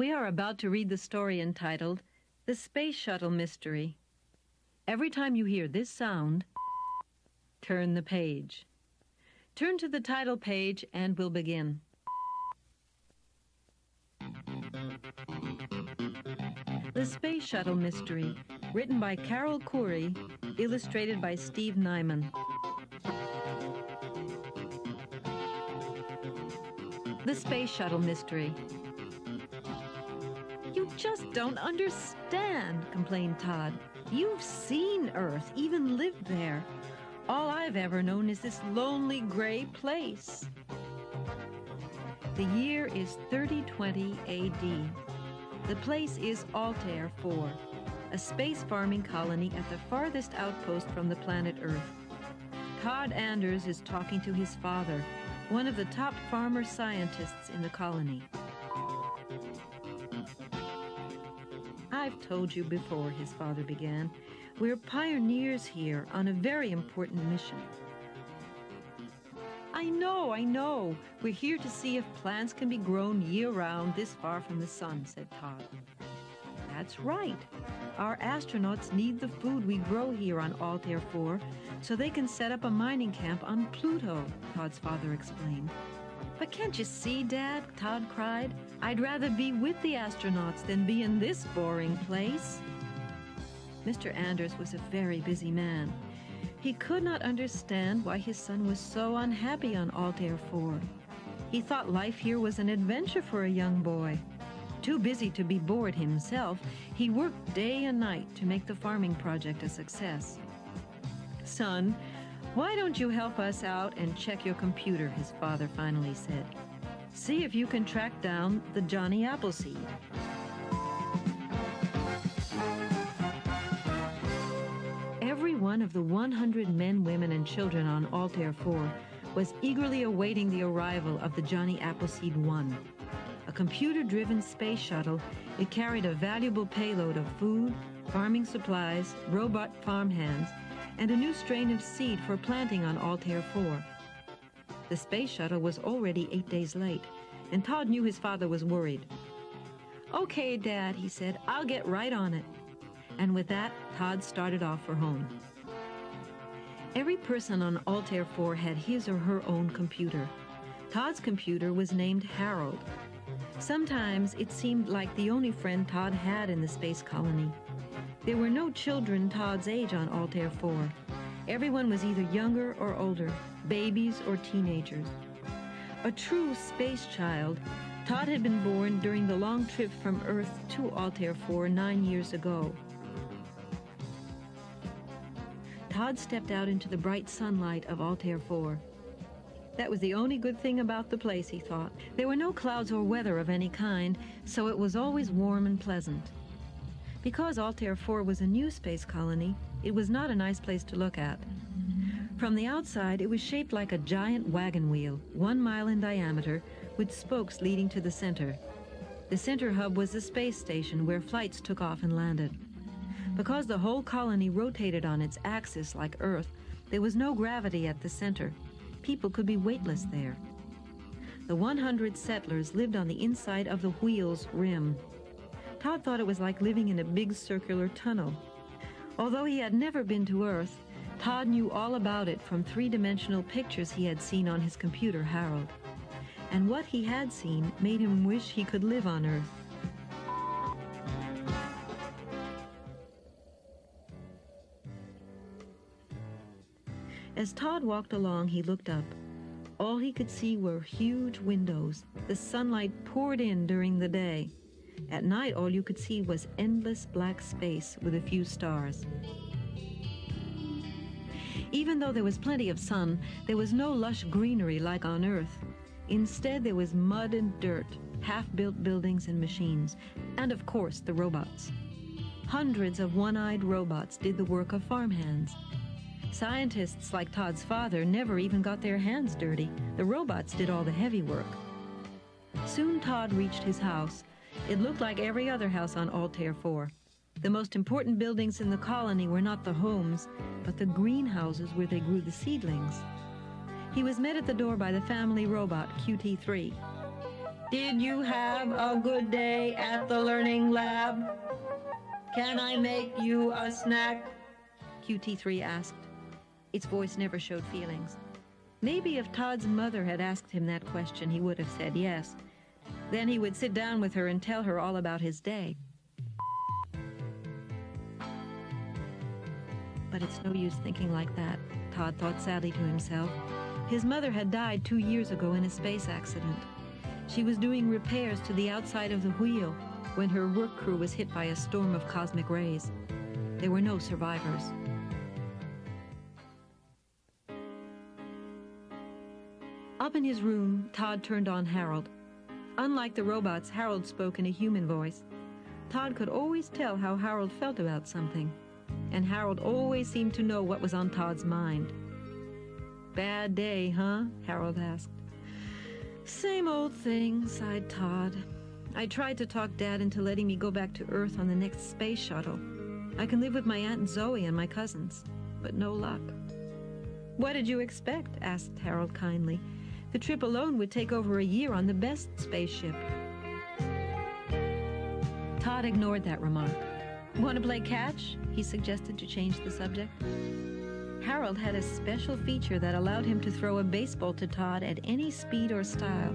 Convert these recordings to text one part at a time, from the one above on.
We are about to read the story entitled The Space Shuttle Mystery. Every time you hear this sound, turn the page. Turn to the title page and we'll begin. The Space Shuttle Mystery, written by Carol Khoury, illustrated by Steve Nyman. The Space Shuttle Mystery. "You just don't understand," complained Todd. "You've seen Earth, even lived there. All I've ever known is this lonely gray place." The year is 3020 AD. The place is Altair 4, a space farming colony at the farthest outpost from the planet Earth. Todd Anders is talking to his father, one of the top farmer scientists in the colony. "I've told you before," his father began. "We're pioneers here on a very important mission." I know. We're here to see if plants can be grown year-round this far from the sun," said Todd. "That's right. Our astronauts need the food we grow here on Altair 4 so they can set up a mining camp on Pluto," Todd's father explained. "But can't you see, Dad?" Todd cried. "I'd rather be with the astronauts than be in this boring place." Mr. Anders was a very busy man. He could not understand why his son was so unhappy on Altair 4. He thought life here was an adventure for a young boy. Too busy to be bored himself, he worked day and night to make the farming project a success. "Son, why don't you help us out and check your computer?" his father finally said. "See if you can track down the Johnny Appleseed." Every one of the 100 men, women, and children on Altair 4 was eagerly awaiting the arrival of the Johnny Appleseed 1. A computer-driven space shuttle, it carried a valuable payload of food, farming supplies, robot farmhands, and a new strain of seed for planting on Altair 4. The space shuttle was already 8 days late, and Todd knew his father was worried. "Okay, Dad," he said, "I'll get right on it." And with that, Todd started off for home. Every person on Altair 4 had his or her own computer. Todd's computer was named Harold. Sometimes it seemed like the only friend Todd had in the space colony. There were no children Todd's age on Altair 4. Everyone was either younger or older, babies or teenagers. A true space child, Todd had been born during the long trip from Earth to Altair 4 9 years ago. Todd stepped out into the bright sunlight of Altair 4. That was the only good thing about the place, he thought. There were no clouds or weather of any kind, so it was always warm and pleasant. Because Altair 4 was a new space colony, it was not a nice place to look at. From the outside, it was shaped like a giant wagon wheel, 1 mile in diameter, with spokes leading to the center. The center hub was the space station where flights took off and landed. Because the whole colony rotated on its axis like Earth, there was no gravity at the center. People could be weightless there. The 100 settlers lived on the inside of the wheel's rim. Todd thought it was like living in a big circular tunnel. Although he had never been to Earth, Todd knew all about it from three-dimensional pictures he had seen on his computer, Harold. And what he had seen made him wish he could live on Earth. As Todd walked along, he looked up. All he could see were huge windows. The sunlight poured in during the day. At night, all you could see was endless black space with a few stars. Even though there was plenty of sun, there was no lush greenery like on Earth. Instead, there was mud and dirt, half-built buildings and machines, and of course, the robots. Hundreds of one-eyed robots did the work of farmhands. Scientists like Todd's father never even got their hands dirty. The robots did all the heavy work. Soon Todd reached his house. It looked like every other house on Altair 4. The most important buildings in the colony were not the homes, but the greenhouses where they grew the seedlings. He was met at the door by the family robot, QT3. Did you have a good day at the learning lab? Can I make you a snack? QT3 asked. Its voice never showed feelings. Maybe if Todd's mother had asked him that question, he would have said yes. Then he would sit down with her and tell her all about his day. But it's no use thinking like that, Todd thought sadly to himself. His mother had died 2 years ago in a space accident. She was doing repairs to the outside of the wheel when her work crew was hit by a storm of cosmic rays. There were no survivors. Up in his room, Todd turned on Harold. Unlike the robots, Harold spoke in a human voice. Todd could always tell how Harold felt about something, and Harold always seemed to know what was on Todd's mind. "Bad day, huh?" Harold asked. "Same old thing," sighed Todd. "I tried to talk Dad into letting me go back to Earth on the next space shuttle. I can live with my Aunt Zoe and my cousins, but no luck." "What did you expect?" asked Harold kindly. "The trip alone would take over a year on the best spaceship." Todd ignored that remark. "Want to play catch?" he suggested to change the subject. Harold had a special feature that allowed him to throw a baseball to Todd at any speed or style.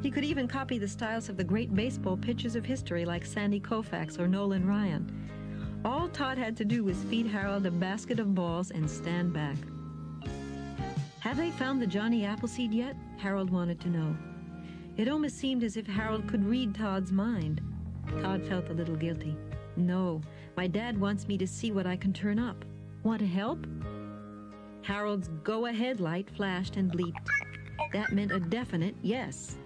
He could even copy the styles of the great baseball pitchers of history like Sandy Koufax or Nolan Ryan. All Todd had to do was feed Harold a basket of balls and stand back. "Have they found the Johnny Appleseed yet?" Harold wanted to know. It almost seemed as if Harold could read Todd's mind. Todd felt a little guilty. "No, my dad wants me to see what I can turn up. Want to help?" Harold's go-ahead light flashed and bleeped. That meant a definite yes.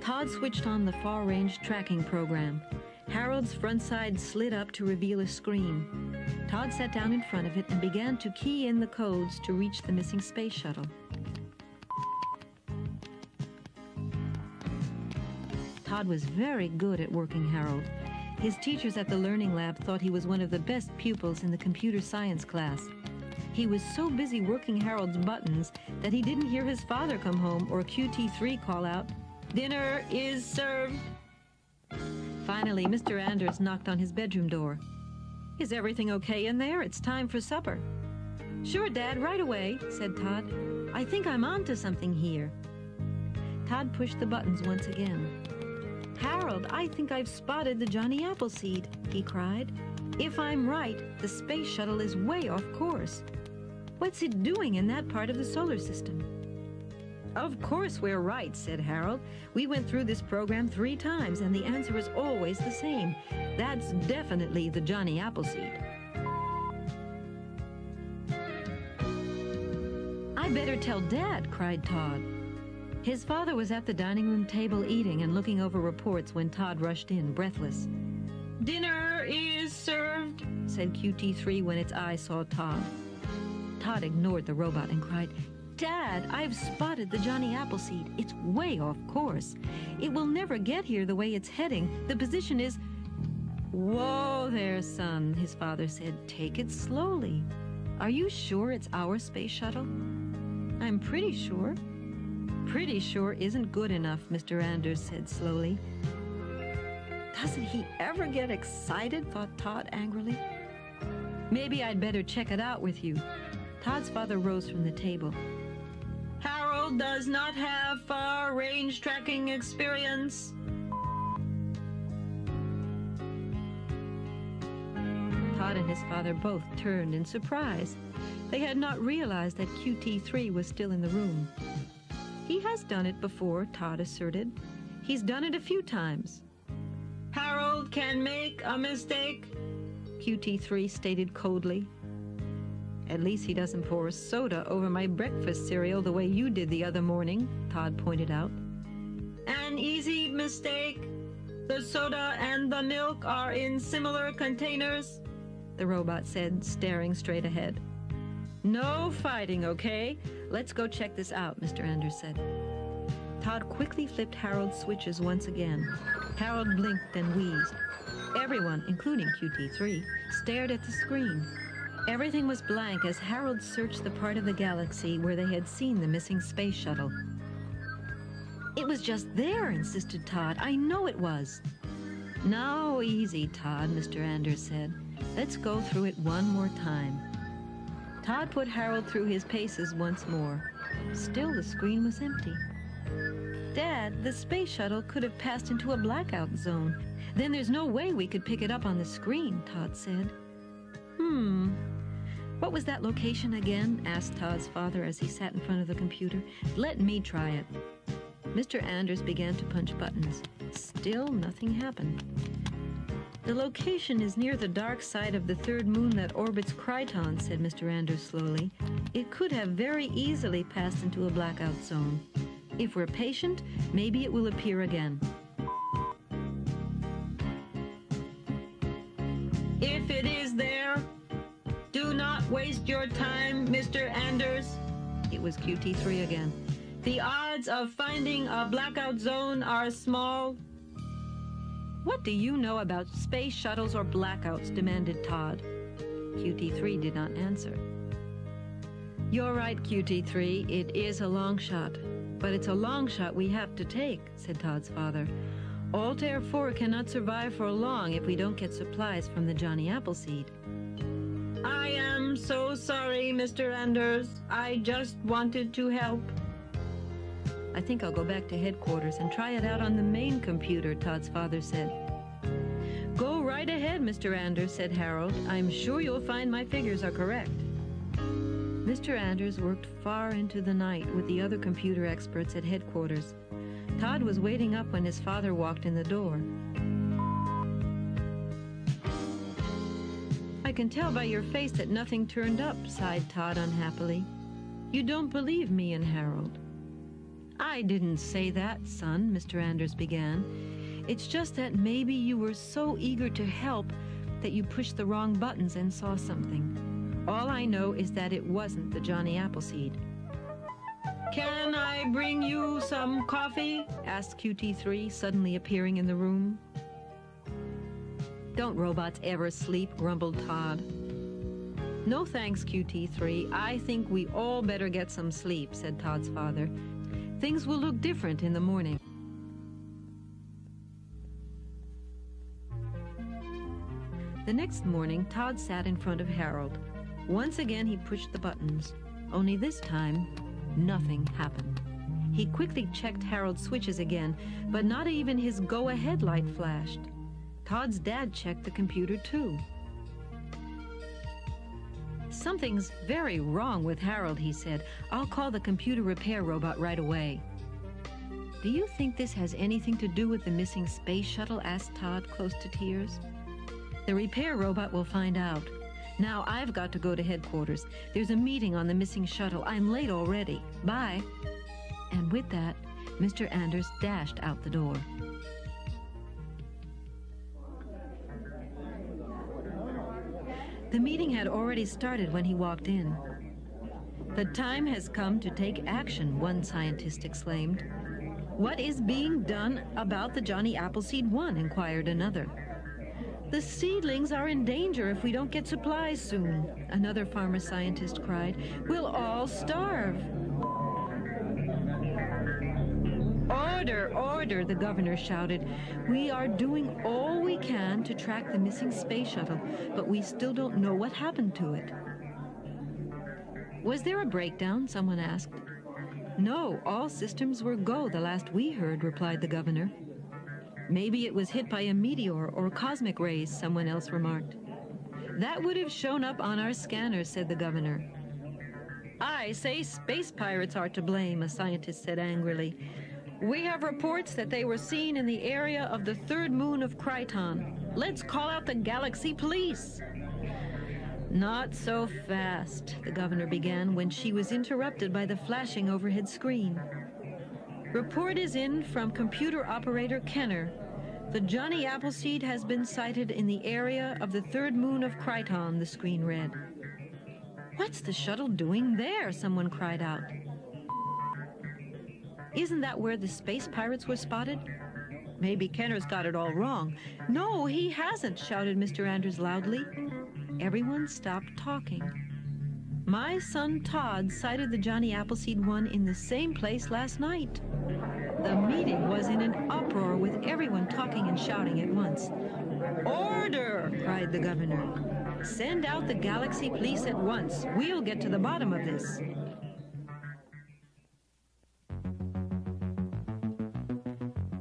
Todd switched on the far-range tracking program. Harold's front side slid up to reveal a screen. Todd sat down in front of it and began to key in the codes to reach the missing space shuttle. Todd was very good at working Harold. His teachers at the Learning Lab thought he was one of the best pupils in the computer science class. He was so busy working Harold's buttons that he didn't hear his father come home or QT3 call out, "Dinner is served." Finally, Mr. Anders knocked on his bedroom door. "Is everything okay in there? It's time for supper." "Sure, Dad, right away," said Todd. "I think I'm on to something here." Todd pushed the buttons once again. "Harold, I think I've spotted the Johnny Appleseed," he cried. "If I'm right, the space shuttle is way off course. What's it doing in that part of the solar system?" "Of course we're right," said Harold. "We went through this program 3 times, and the answer is always the same. That's definitely the Johnny Appleseed." "I better tell Dad," cried Todd. His father was at the dining room table eating and looking over reports when Todd rushed in, breathless. "Dinner is served," said QT3 when its eyes saw Todd. Todd ignored the robot and cried, "Dad, I've spotted the Johnny Appleseed. It's way off course. It will never get here the way it's heading. The position is—" "Whoa there, son," his father said. "Take it slowly. Are you sure it's our space shuttle?" "I'm pretty sure." "Pretty sure isn't good enough," Mr. Anders said slowly. "Doesn't he ever get excited?" thought Todd angrily. "Maybe I'd better check it out with you." Todd's father rose from the table. "Harold does not have far-range tracking experience." Todd and his father both turned in surprise. They had not realized that QT3 was still in the room. "He has done it before," Todd asserted. "He's done it a few times." "Harold can make a mistake," QT3 stated coldly. "At least he doesn't pour soda over my breakfast cereal the way you did the other morning," Todd pointed out. "An easy mistake. The soda and the milk are in similar containers," the robot said, staring straight ahead. "No fighting, okay? Let's go check this out," Mr. Anders said. Todd quickly flipped Harold's switches once again. Harold blinked and wheezed. Everyone, including QT3, stared at the screen. Everything was blank as Harold searched the part of the galaxy where they had seen the missing space shuttle. It was just there, insisted Todd. I know it was. Now, easy, Todd, Mr. Anders said. Let's go through it one more time. Todd put Harold through his paces once more. Still, the screen was empty. Dad, the space shuttle could have passed into a blackout zone. Then there's no way we could pick it up on the screen, Todd said. What was that location again? Asked Todd's father as he sat in front of the computer. Let me try it. Mr. Anders began to punch buttons. Still, nothing happened. The location is near the dark side of the third moon that orbits Kryton, said Mr. Anders slowly. It could have very easily passed into a blackout zone. If we're patient, maybe it will appear again. If it is there, do not waste your time, Mr. Anders. It was QT3 again. The odds of finding a blackout zone are small. What do you know about space shuttles or blackouts? Demanded Todd. QT3 did not answer. You're right, QT3. It is a long shot. But it's a long shot we have to take, said Todd's father. Altair 4 cannot survive for long if we don't get supplies from the Johnny Appleseed. I am so sorry, Mr. Anders. I just wanted to help. I think I'll go back to headquarters and try it out on the main computer, Todd's father said. Go right ahead, Mr. Anders, said Harold. I'm sure you'll find my figures are correct. Mr. Anders worked far into the night with the other computer experts at headquarters. Todd was waiting up when his father walked in the door. I can tell by your face that nothing turned up, sighed Todd unhappily. You don't believe me and Harold. I didn't say that, son, Mr. Anders began. It's just that maybe you were so eager to help that you pushed the wrong buttons and saw something. All I know is that it wasn't the Johnny Appleseed. Can I bring you some coffee? Asked QT3, suddenly appearing in the room. Don't robots ever sleep? Grumbled Todd. No thanks, QT3. I think we all better get some sleep, said Todd's father. Things will look different in the morning. The next morning, Todd sat in front of Harold. Once again, he pushed the buttons. Only this time, nothing happened. He quickly checked Harold's switches again, but not even his go-ahead light flashed. Todd's dad checked the computer too. Something's very wrong with Harold, he said. I'll call the computer repair robot right away. Do you think this has anything to do with the missing space shuttle? Asked Todd, close to tears. The repair robot will find out. Now I've got to go to headquarters. There's a meeting on the missing shuttle. I'm late already. Bye. And with that, Mr. Anders dashed out the door. The meeting had already started when he walked in. The time has come to take action, one scientist exclaimed. What is being done about the Johnny Appleseed 1? Inquired another. The seedlings are in danger if we don't get supplies soon, another farmer scientist cried. We'll all starve. Order, order, the governor shouted. We are doing all we can to track the missing space shuttle, but we still don't know what happened to it. Was there a breakdown? Someone asked. No, all systems were go the last we heard, replied the governor. Maybe it was hit by a meteor or cosmic rays, someone else remarked. That would have shown up on our scanners, said the governor. I say space pirates are to blame, a scientist said angrily. We have reports that they were seen in the area of the third moon of Kryton. Let's call out the galaxy police. Not so fast, the governor began when she was interrupted by the flashing overhead screen. Report is in from computer operator Kenner. The Johnny Appleseed has been sighted in the area of the third moon of Kryton, the screen read. What's the shuttle doing there? Someone cried out. Isn't that where the space pirates were spotted? Maybe Kenner's got it all wrong. No, he hasn't, shouted Mr. Anders loudly. Everyone stopped talking. My son Todd sighted the Johnny Appleseed 1 in the same place last night. The meeting was in an uproar with everyone talking and shouting at once. Order! Cried the governor. Send out the Galaxy Police at once. We'll get to the bottom of this.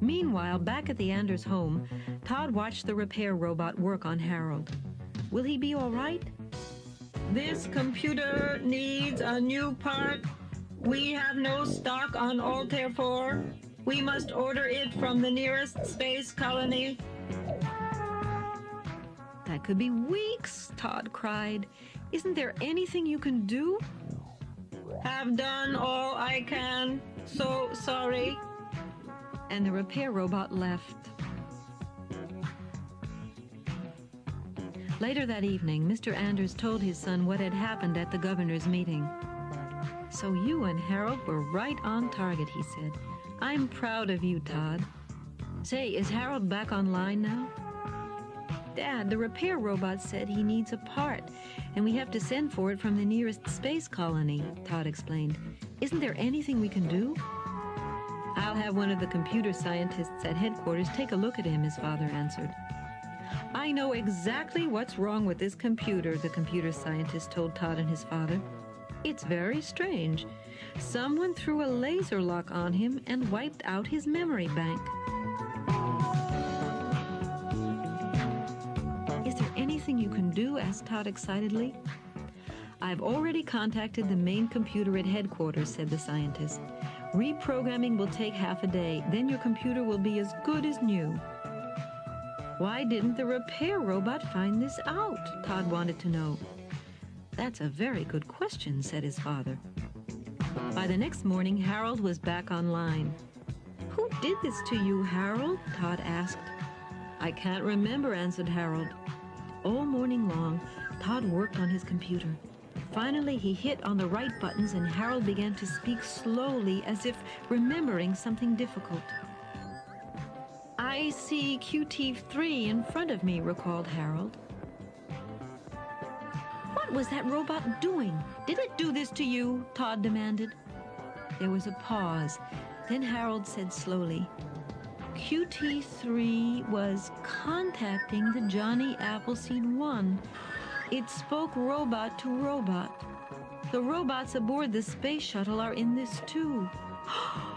Meanwhile, back at the Anders home, Todd watched the repair robot work on Harold. Will he be all right? This computer needs a new part. We have no stock on Altair 4. We must order it from the nearest space colony. That could be weeks, Todd cried. Isn't there anything you can do? Have done all I can. So sorry. And the repair robot left. Later that evening, Mr. Anders told his son what had happened at the governor's meeting. So you and Harold were right on target, he said. I'm proud of you, Todd. Say, is Harold back online now? Dad, the repair robot said he needs a part, and we have to send for it from the nearest space colony, Todd explained. Isn't there anything we can do? I'll have one of the computer scientists at headquarters take a look at him, his father answered. I know exactly what's wrong with this computer, the computer scientist told Todd and his father. It's very strange. Someone threw a laser lock on him and wiped out his memory bank. Is there anything you can do? Asked Todd excitedly. I've already contacted the main computer at headquarters, said the scientist. Reprogramming will take half a day. Then your computer will be as good as new. Why didn't the repair robot find this out? Todd wanted to know. That's a very good question, said his father. By the next morning, Harold was back online. Who did this to you, Harold? Todd asked. I can't remember, answered Harold. All morning long, Todd worked on his computer. Finally, he hit on the right buttons and Harold began to speak slowly as if remembering something difficult. I see QT3 in front of me, recalled Harold. What was that robot doing? Did it do this to you? Todd demanded. There was a pause. Then Harold said slowly, QT3 was contacting the Johnny Appleseed 1. It spoke robot to robot. The robots aboard the space shuttle are in this too.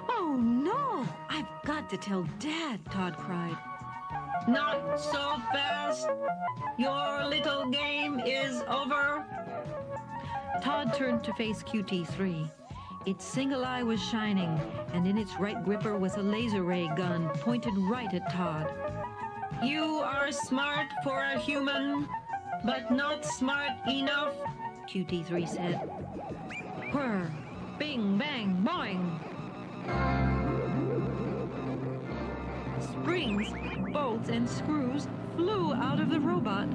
Oh no! I've got to tell Dad, Todd cried. Not so fast! Your little game is over! Todd turned to face QT3. Its single eye was shining, and in its right gripper was a laser ray gun pointed right at Todd. You are smart for a human, but not smart enough, QT3 said. Whir! Bing, bang, boing! Springs, bolts, and screws flew out of the robot.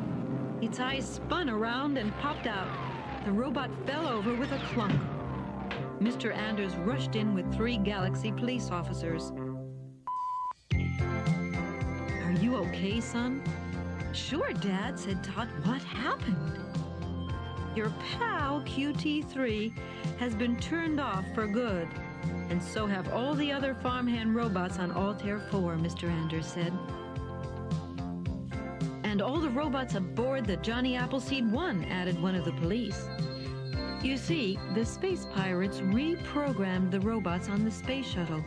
Its eyes spun around and popped out. The robot fell over with a clunk. Mr. Anders rushed in with 3 Galaxy police officers. Are you okay, son? Sure, Dad, said Todd. What happened? Your pal, QT3, has been turned off for good. And so have all the other farmhand robots on Altair 4, Mr. Anders said. And all the robots aboard the Johnny Appleseed 1, added one of the police. You see, the space pirates reprogrammed the robots on the space shuttle.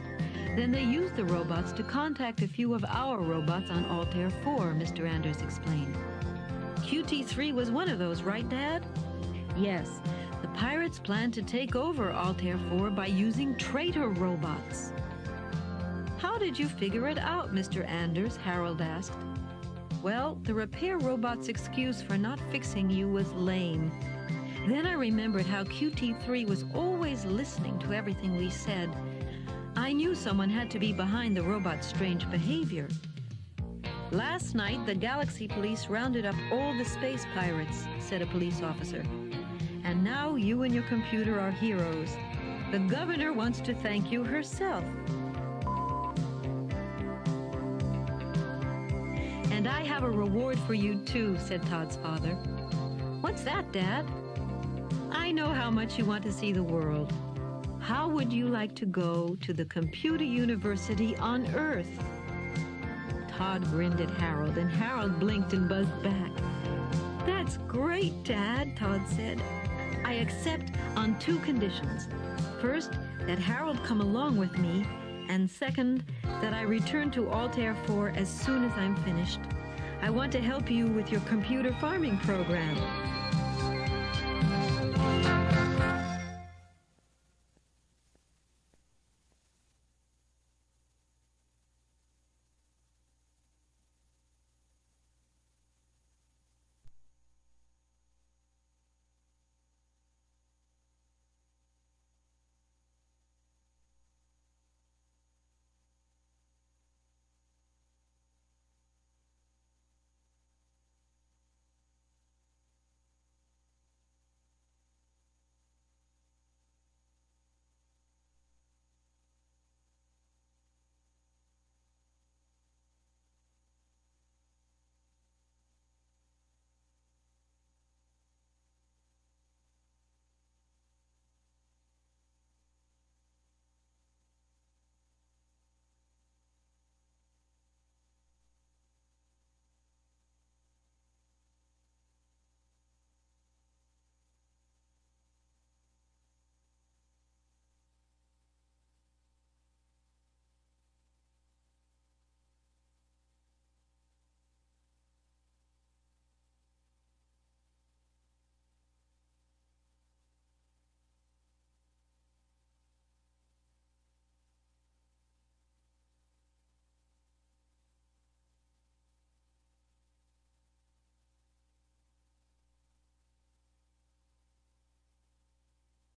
Then they used the robots to contact a few of our robots on Altair 4, Mr. Anders explained. QT3 was one of those, right, Dad? Yes. The pirates planned to take over Altair 4 by using traitor robots. How did you figure it out, Mr. Anders? Harold asked. Well, the repair robot's excuse for not fixing you was lame. Then I remembered how QT3 was always listening to everything we said. I knew someone had to be behind the robot's strange behavior. Last night, the Galaxy Police rounded up all the space pirates, said a police officer. And now you and your computer are heroes. The governor wants to thank you herself. And I have a reward for you too, said Todd's father. What's that, Dad? I I know how much you want to see the world. How would you like to go to the computer university on Earth? Todd grinned at Harold, and Harold blinked and buzzed back. That's great, Dad, Todd said. I accept on 2 conditions. First, that Harold come along with me, and second, that I return to Altair 4 as soon as I'm finished. I want to help you with your computer farming program.